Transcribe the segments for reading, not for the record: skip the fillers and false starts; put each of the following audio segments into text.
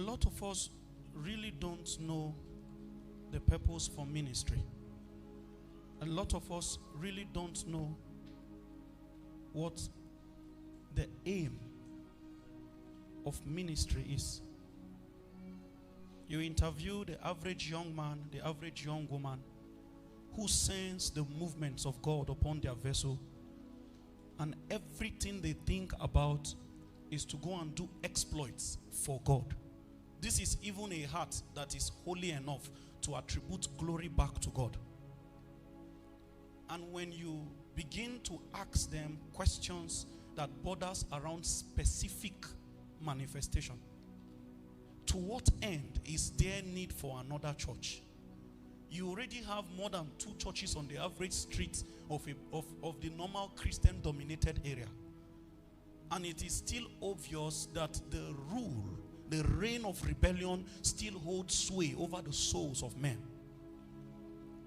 lot of us really don't know the purpose for ministry. A lot of us really don't know what the aim of ministry is. You interview the average young man, the average young woman who sense the movements of God upon their vessel, and everything they think about is to go and do exploits for God. This is even a heart that is holy enough to attribute glory back to God. And when you begin to ask them questions that borders around specific manifestation, to what end is there need for another church? You already have more than 2 churches on the average street of the normal Christian dominated area. And it is still obvious that the rule, the reign of rebellion still holds sway over the souls of men.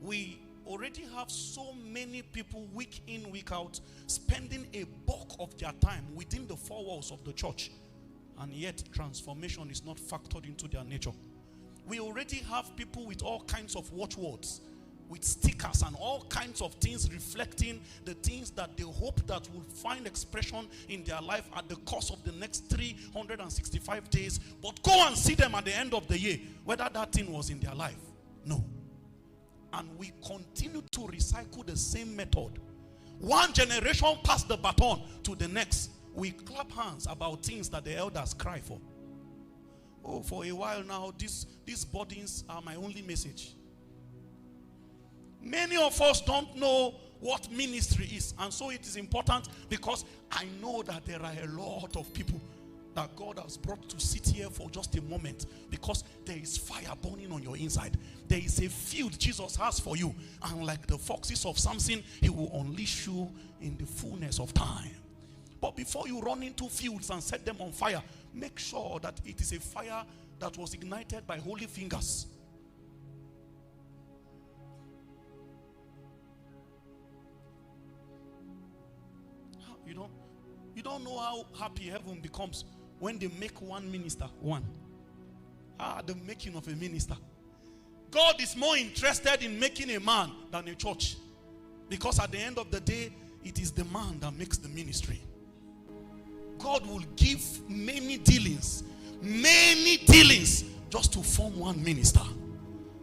We already have so many people week in, week out, spending a bulk of their time within the 4 walls of the church. And yet transformation is not factored into their nature. We already have people with all kinds of watchwords, with stickers and all kinds of things reflecting the things that they hope that will find expression in their life at the course of the next 365 days. But go and see them at the end of the year, whether that thing was in their life. No. And we continue to recycle the same method. One generation passed the baton to the next. We clap hands about things that the elders cry for. Oh, for a while now, these burdens are my only message. Many of us don't know what ministry is. And so it is important, because I know that there are a lot of people that God has brought to sit here for just a moment, because there is fire burning on your inside. There is a field Jesus has for you. And like the foxes of Samson, he will unleash you in the fullness of time. But before you run into fields and set them on fire, make sure that it is a fire that was ignited by holy fingers. You don't know how happy heaven becomes when they make one minister one. The making of a minister. God is more interested in making a man than a church. Because at the end of the day, it is the man that makes the ministry. God will give many dealings just to form one minister.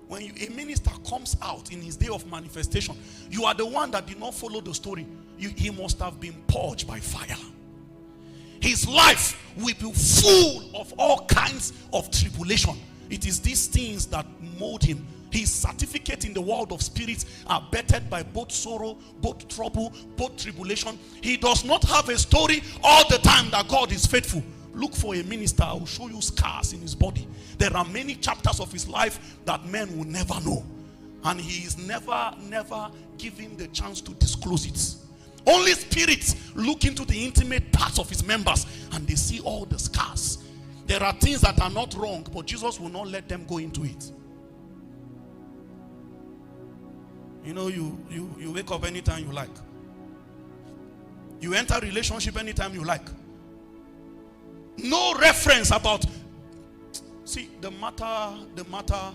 When a minister comes out in his day of manifestation, you are the one that did not follow the story. He must have been purged by fire. His life will be full of all kinds of tribulation. It is these things that mold him. His certificate in the world of spirits are bettered by both sorrow, both trouble, both tribulation. He does not have a story all the time that God is faithful. Look for a minister. I will show you scars in his body. There are many chapters of his life that men will never know. And he is never given the chance to disclose it. Only spirits look into the intimate parts of his members and they see all the scars. There are things that are not wrong, but Jesus will not let them go into it. You know, you wake up anytime you like. You enter a relationship anytime you like. No reference about. See, the matter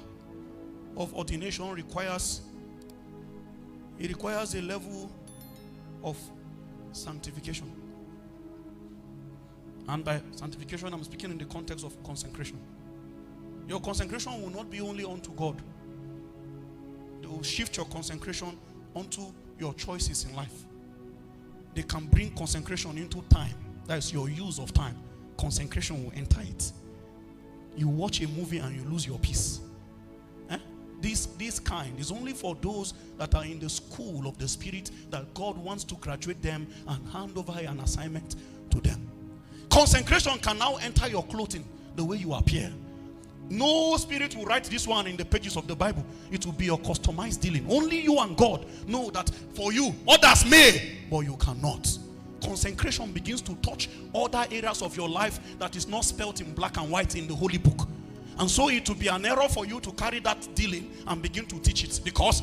of ordination requires a level of sanctification. And by sanctification, I'm speaking in the context of consecration. Your consecration will not be only unto God. They will shift your consecration onto your choices in life. They can bring consecration into time. That is your use of time. Consecration will enter it. You watch a movie and you lose your peace. This kind is only for those that are in the school of the Spirit, that God wants to graduate them and hand over an assignment to them. Consecration can now enter your clothing, the way you appear. No spirit will write this one in the pages of the Bible. It will be your customized dealing. Only you and God know that for you, others may, but you cannot. Consecration begins to touch other areas of your life that is not spelt in black and white in the Holy Book. And so it will be an error for you to carry that dealing and begin to teach it, because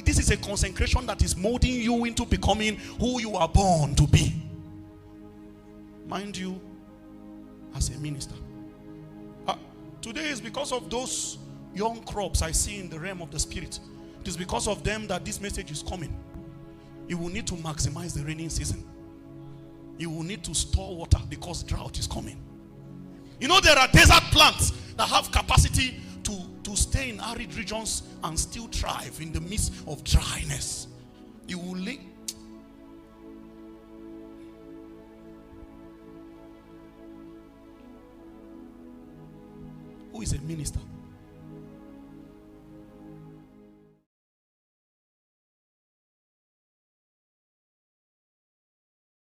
this is a consecration that is molding you into becoming who you are born to be. Mind you, as a minister, Today is because of those young crops I see in the realm of the spirit. It is because of them that this message is coming. You will need to maximize the raining season. You will need to store water because drought is coming. You know, there are desert plants that have capacity to stay in arid regions and still thrive in the midst of dryness. You will live. Who is a minister?